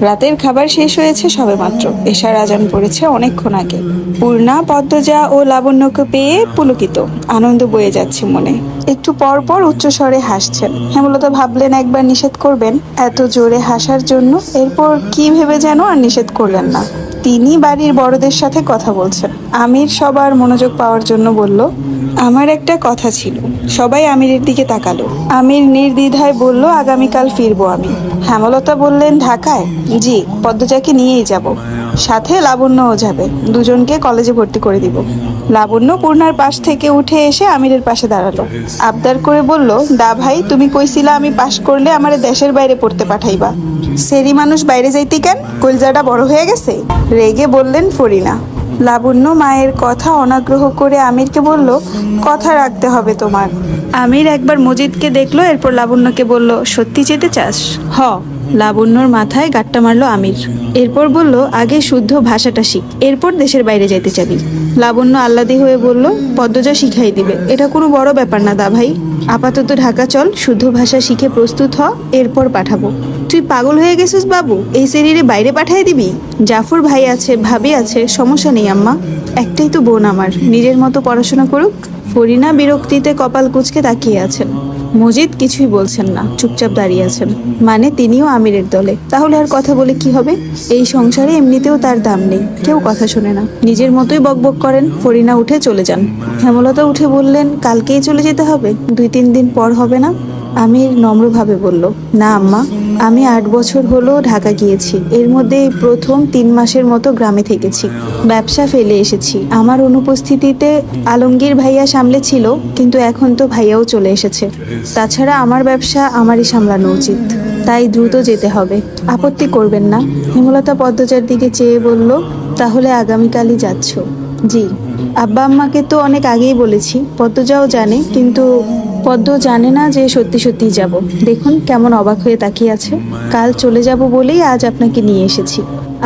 রাতের খাবার শেষ হয়েছে সবেমাত্র, এশার আজান পড়েছে অনেকক্ষণ আগে। পূর্ণা, পদ্মজা ও লাবণ্যকে পেয়ে পুলকিত, আনন্দ বয়ে যাচ্ছে মনে। একটু পর পর উচ্চস্বরে হাসছেন। হেমলতা ভাবলেন একবার নিষেধ করবেন এত জোরে হাসার জন্য, এরপর কি ভেবে যেন আর নিষেধ করলেন না। তিনি বাড়ির বড়দের সাথে কথা বলছেন। আমির সবার মনোযোগ পাওয়ার জন্য বলল, আমার একটা কথা ছিল। সবাই আমিরের দিকে তাকালো। আমির নির্দ্বিধায় বলল, আগামীকাল ফিরবো আমি। হেমলতা বললেন, ঢাকায়? জি, পদ্মজাকে নিয়েই যাব, সাথে লাবণ্যও যাবে। দুজনকে কলেজে ভর্তি করে দিব। লাবণ্য পূর্ণার পাশ থেকে উঠে এসে আমিরের পাশে দাঁড়ালো। আবদার করে বলল, দা ভাই, তুমি কইছিলা আমি পাশ করলে আমারে দেশের বাইরে পড়তে পাঠাইবা। সেরি মানুষ বাইরে যাইতে কেন? কলজাটা বড় হয়ে গেছে? রেগে বললেন ফরিনা। লাবণ্য মায়ের কথা অনাগ্রহ করে আমিরকে বলল, কথা রাখতে হবে তোমার। আমির একবার মজিদকে দেখলো, এরপর লাবণ্যকে বলল, সত্যি যেতে চাস? হ। লাবণ্যর মাথায় গাট্টা মারলো আমির। এরপর বলল, আগে শুদ্ধ ভাষাটা শিখ, এরপর দেশের বাইরে যেতে চাবি। লাবণ্য আহ্লাদি হয়ে বলল, পদ্মজা শিখাই দিবে, এটা কোনো বড় ব্যাপার না দা ভাই। আপাতত ঢাকা চল, শুদ্ধ ভাষা শিখে প্রস্তুত হ, এরপর পাঠাবো। তুই পাগল হয়ে গেছিস বাবু? এই শরীরে বাইরে পাঠিয়ে দিবি? জাফর ভাই আছে, ভাবি আছে, সমস্যা নেই আম্মা। একটাই তো বোন আমার, নিজের মতো পড়াশোনা করুক। ফরিনা বিরক্তিতে কপাল কুঁচকে তাকিয়ে আছেন। মজিদ কিছুই বলছেন না, চুপচাপ দাঁড়িয়ে আছেন। মানে তিনিও আমিরের দলে, তাহলে আর কথা বলে কি হবে? এই সংসারে এমনিতেও তার দাম নেই, কেউ কথা শোনে না, নিজের মতোই বকবক করেন। ফরিনা উঠে চলে যান। হেমলতা উঠে বললেন, কালকেই চলে যেতে হবে? 2-3 দিন পর হবে না? আমির নম্রভাবে বলল, না আম্মা, আমি 8 বছর হলো ঢাকা গিয়েছি। এর মধ্যে প্রথম 3 মাসের মতো গ্রামে থেকেছি। ব্যবসা ফেলে এসেছি। আমার অনুপস্থিতিতে আলমগীর ভাইয়া সামলে ছিল, কিন্তু এখন তো ভাইয়াও চলে এসেছে। তাছাড়া আমার ব্যবসা আমারই সামলানো উচিত, তাই দ্রুত যেতে হবে। আপত্তি করবেন না? হেমলতা পদ্মজার দিকে চেয়ে বলল, তাহলে আগামীকালই যাচ্ছ? জি। আব্বা আম্মাকে তো অনেক আগেই বলেছি, পদ্মজাও জানে, কিন্তু পদ্ম জানে না যে সত্যি সত্যিই যাব। দেখুন কেমন অবাক হয়ে তাকিয়ে আছে। কাল চলে যাব বলেই আজ আপনাকে নিয়ে এসেছি।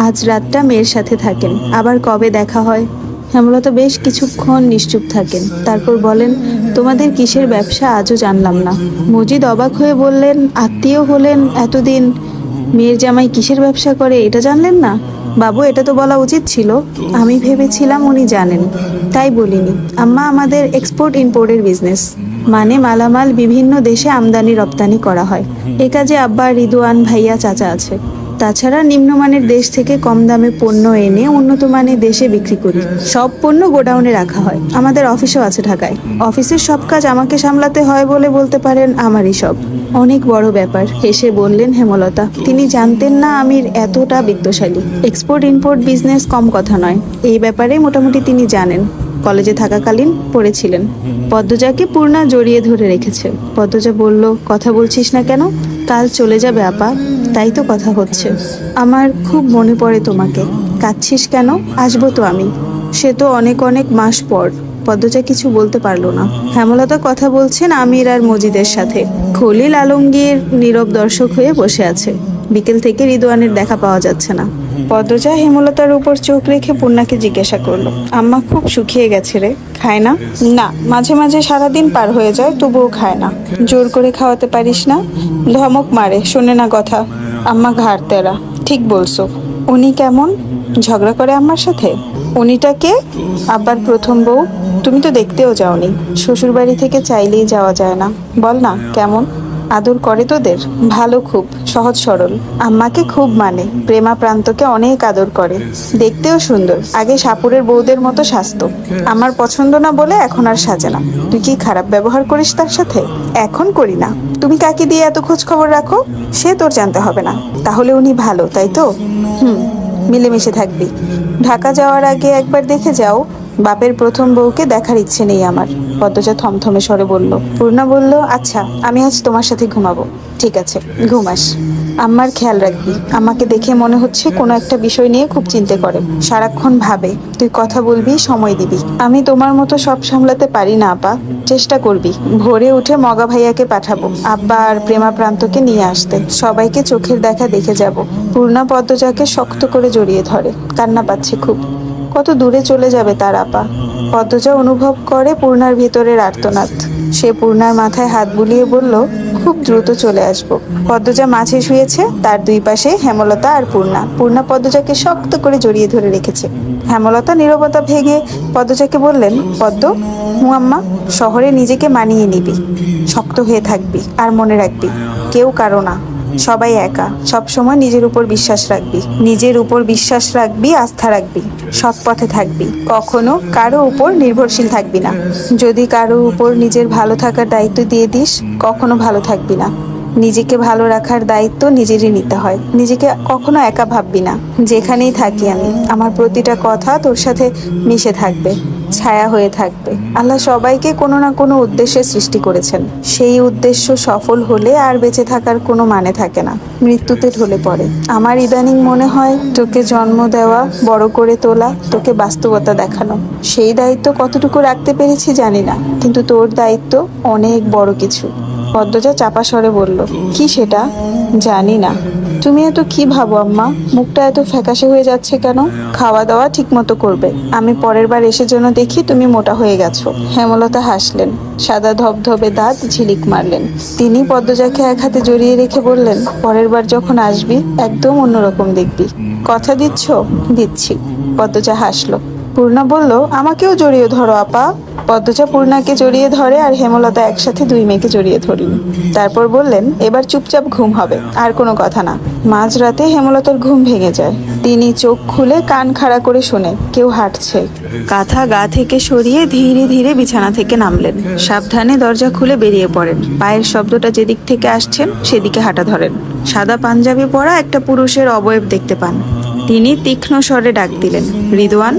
আজ রাতটা মেয়ের সাথে থাকেন, আবার কবে দেখা হয়। হেমলতা বেশ কিছুক্ষণ নিশ্চুপ থাকেন, তারপর বলেন, তোমাদের কিসের ব্যবসা আজও জানলাম না। মজিদ অবাক হয়ে বললেন, আত্মীয় হলেন এতদিন, মেয়ের জামাই কিসের ব্যবসা করে এটা জানলেন না? বাবু, এটা তো বলা উচিত ছিল। আমি ভেবেছিলাম উনি জানেন, তাই বলিনি। আম্মা, আমাদের এক্সপোর্ট ইম্পোর্টের বিজনেস, মানে মালামাল বিভিন্ন দেশে আমদানি রপ্তানি করা হয়। এ কাজে আব্বা, রিদওয়ান ভাইয়া, চাচা আছে। তাছাড়া নিম্নমানের দেশ থেকে কম দামে পণ্য এনে উন্নত মানের দেশে বিক্রি করি। সব পণ্য গোডাউনে রাখা হয়। আমাদের অফিসও আছে ঢাকায়। অফিসের সব কাজ আমাকে সামলাতে হয় বলে বলতে পারেন আমারই সব। অনেক বড় ব্যাপার, হেসে বললেন হেমলতা। তিনি জানতেন না আমির এতটা বিত্তশালী। এক্সপোর্ট ইম্পোর্ট বিজনেস কম কথা নয়, এই ব্যাপারে মোটামুটি তিনি জানেন। কলেজে থাকাকালীন পড়েছিলেন। পদ্মজাকে পূর্ণা জড়িয়ে ধরে রেখেছে। পদ্মজা বলল, কথা বলছিস না কেন? কাল চলে যাবে আপা, তাই তো কথা হচ্ছে। আমার খুব মনে পড়ে তোমাকে। কাঁদছিস কেন? আসবো তো আমি। সে তো অনেক অনেক মাস পর। পদ্মজা কিছু বলতে পারল না। হেমলতা কথা বলছেন আমির আর মজিদের সাথে। খলিল আলমগীর নীরব দর্শক হয়ে বসে আছে। বিকেল থেকে রিদওয়ানের দেখা পাওয়া যাচ্ছে না। পদ্মজা হেমলতার উপর চোখ রেখে পূর্ণাকে জিজ্ঞাসা করলো, আম্মা খুব শুকিয়ে গেছে রে, খায় না? না, মাঝে মাঝে সারাদিন পার হয়ে যায়, তবুও খায় না। জোর করে খাওয়াতে পারিস না? ধমক মারে, শোনে না কথা। আম্মা ঘাড় তেরা। ঠিক বলছো। উনি কেমন? ঝগড়া করে আম্মার সাথে? উনিটা কে? আব্বার প্রথম বউ। তুমি তো দেখতেও যাওনি। শ্বশুর বাড়ি থেকে চাইলেই যাওয়া যায় না। বল না, কেমন আদর করে তোদের? ভালো, খুব সহজ সরল। আম্মাকে খুব মানে, প্রেমা প্রান্তকে অনেক আদর করে। দেখতেও সুন্দর। আগে সাপুরের বউদের মতো সাজতো। আমার পছন্দ না বলে এখন আর সাজে না। তুই কি খারাপ ব্যবহার করিস তার সাথে? এখন করি না। তুমি কাকে দিয়ে এত খোঁজ খবর রাখো? সে তোর জানতে হবে না। তাহলে উনি ভালো, তাই তো? মিলেমিশে থাকবি। ঢাকা যাওয়ার আগে একবার দেখে যাও। বাপের প্রথম বউকে দেখার ইচ্ছে নেই আমার। পদ্মজা থমথমে স্বরে বলল। পূর্ণা বলল, আচ্ছা, আমি আজ তোমার সাথে ঘুমাবো। ঠিক আছে, ঘুমাস। আম্মার খেয়াল রাখবি। আমাকে দেখে মনে হচ্ছে কোনো একটা বিষয় নিয়ে খুব চিন্তা করে, সারাক্ষণ ভাবে। তুই কথা বলবি, সময় দিবি। আমি তোমার মতো সব সামলাতে পারি না আপা, চেষ্টা করবি। ভোরে উঠে মগা ভাইয়াকে পাঠাবো, আব্বা আর প্রেমা প্রান্তকে নিয়ে আসতে। সবাইকে চোখের দেখা দেখে যাব। পূর্ণা পদ্মজাকে শক্ত করে জড়িয়ে ধরে, কান্না পাচ্ছে খুব। কত দূরে চলে যাবে তার আপা। পদ্মজা অনুভব করে পূর্ণার ভিতরের আর্তনাদ। সে পূর্ণার মাথায় হাত বুলিয়ে বলল, খুব দ্রুত চলে আসব। পদ্মজা মাঝে শুয়েছে, তার দুই পাশে হেমলতা আর পূর্ণা। পূর্ণা পদ্মজাকে শক্ত করে জড়িয়ে ধরে রেখেছে। হেমলতা নীরবতা ভেঙে পদ্মজাকে বললেন, পদ্ম, আম্মা, শহরে নিজেকে মানিয়ে নিবি, শক্ত হয়ে থাকবি, আর মনে রাখবি কেউ কারো না, সবাই একা। সবসময় নিজের উপর বিশ্বাস রাখবি, আস্থা রাখবি, সৎ পথে থাকবি, কখনো কারো উপর নির্ভরশীল থাকবি না। যদি কারো উপর নিজের ভালো থাকার দায়িত্ব দিয়ে দিস, কখনো ভালো থাকবি না। নিজেকে ভালো রাখার দায়িত্ব নিজেরই নিতে হয়। নিজেকে কখনো একা ভাববি না। যেখানেই থাকি আমি, আমার প্রতিটা কথা তোর সাথে মিশে থাকবে, ছায়া হয়ে থাকবে। আল্লাহ সবাইকে কোনো না কোনো উদ্দেশ্যে সৃষ্টি করেছেন। সেই উদ্দেশ্য সফল হলে আর বেঁচে থাকার কোনো মানে থাকে না, মৃত্যুতে ঢলে পড়ে। আমার ইদানিং মনে হয় তোকে জন্ম দেওয়া, বড় করে তোলা, তোকে বাস্তবতা দেখানো, সেই দায়িত্ব কতটুকু রাখতে পেরেছি জানি না, কিন্তু তোর দায়িত্ব অনেক বড় কিছু। পদ্মজা চাপা স্বরে বলল, কি সেটা? জানি না। তুমি এত কি ভাবো আম্মা? মুখটা এত ফ্যাকাশে হয়ে যাচ্ছে কেন? খাওয়া দাওয়া ঠিক মতো করবে, আমি পরের বার এসে যেন দেখি তুমি মোটা হয়ে গেছো। হেমলতা হাসলেন, সাদা ধবধবে দাঁত ঝিলিক মারলেন। তিনি পদ্মজাকে এক হাতে জড়িয়ে রেখে বললেন, পরের বার যখন আসবি একদম অন্যরকম দেখবি। কথা দিচ্ছ? দিচ্ছি। পদ্মজা হাসলো। পূর্ণা বলল, আমাকেও জড়িয়ে ধরো আপা। পদ্মজা পূর্ণাকে জড়িয়ে ধরে আর হেমলতা একসাথে দুই মেয়েকে জড়িয়ে ধরলেন। তারপর বললেন, এবার চুপচাপ ঘুম হবে, আর কোনো কথা না। মাঝরাতে হেমলতার ঘুম ভেঙে যায়। তিনি চোখ খুলে কান খাড়া করে শোনে কেউ হাঁটছে। কাঁথা গা থেকে সরিয়ে ধীরে ধীরে বিছানা থেকে নামলেন। সাবধানে দরজা খুলে বেরিয়ে পড়েন। পায়ের শব্দটা যেদিক থেকে আসছেন সেদিকে হাঁটা ধরেন। সাদা পাঞ্জাবি পরা একটা পুরুষের অবয়ব দেখতে পান। তিনি তীক্ষ্ণ স্বরে ডাক দিলেন, রিদওয়ান।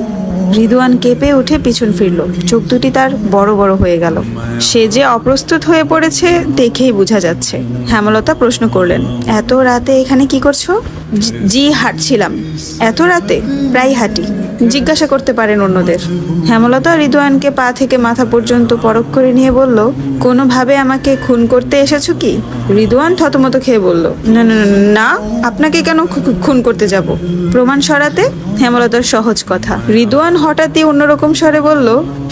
রিদওয়ান কেঁপে উঠে পিছন ফিরল। চোখ দুটি তার বড় বড় হয়ে গেল। সে যে অপ্রস্তুত হয়ে পড়েছে দেখেই বোঝা যাচ্ছে। হেমলতা প্রশ্ন করলেন, এত রাতে এখানে কি করছো? জি হাঁটছিলাম। এত রাতে? প্রায় হাঁটি, জিজ্ঞাসা করতে পারেন অন্যদের। হেমলতা রিদওয়ানকে পা থেকে মাথা পর্যন্ত পরখ করে নিয়ে বলল, কোনোভাবে আমাকে খুন করতে এসেছো কি? রিদওয়ান থতমত খেয়ে বলল, না, আপনাকে কেন খুন করতে যাব? প্রমাণ সরাতে? হেমলতার সহজ কথা। রিদওয়ান হঠাৎই অন্যরকম স্বরে বলল,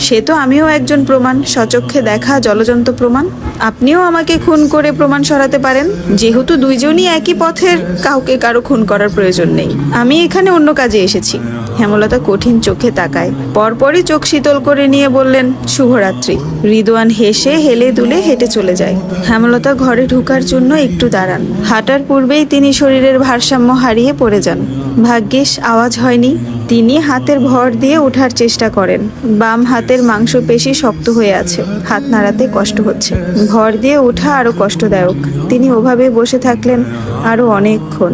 সে তো আমিও একজন প্রমাণ, সচক্ষে দেখা জলজন্ত প্রমাণ। আপনিও আমাকে খুন করে প্রমাণ সরাতে পারেন। যেহেতু দুইজনই একই পথের, কাউকে কারো খুন করার প্রয়োজন নেই। আমি এখানে অন্য কাজে এসেছি। হেমলতা কঠিন চোখে তাকায়, পরপরই চোখ শীতল করে নিয়ে বললেন, শুভরাত্রি। রিদওয়ান হেসে হেলে দুলে হেঁটে চলে যায়। হেমলতা ঘরে ঢোকার জন্য একটু দাঁড়ান। হাঁটার পূর্বেই তিনি শরীরের ভারসাম্য হারিয়ে পড়ে যান। ভাগ্যিস আওয়াজ হয়নি। তিনি হাতের ভর দিয়ে ওঠার চেষ্টা করেন। বাম হাতের মাংসপেশি শক্ত হয়ে আছে, হাত নাড়াতে কষ্ট হচ্ছে। ভর দিয়ে ওঠা আরো কষ্টদায়ক। তিনি ওভাবে বসে থাকলেন আরো অনেকক্ষণ।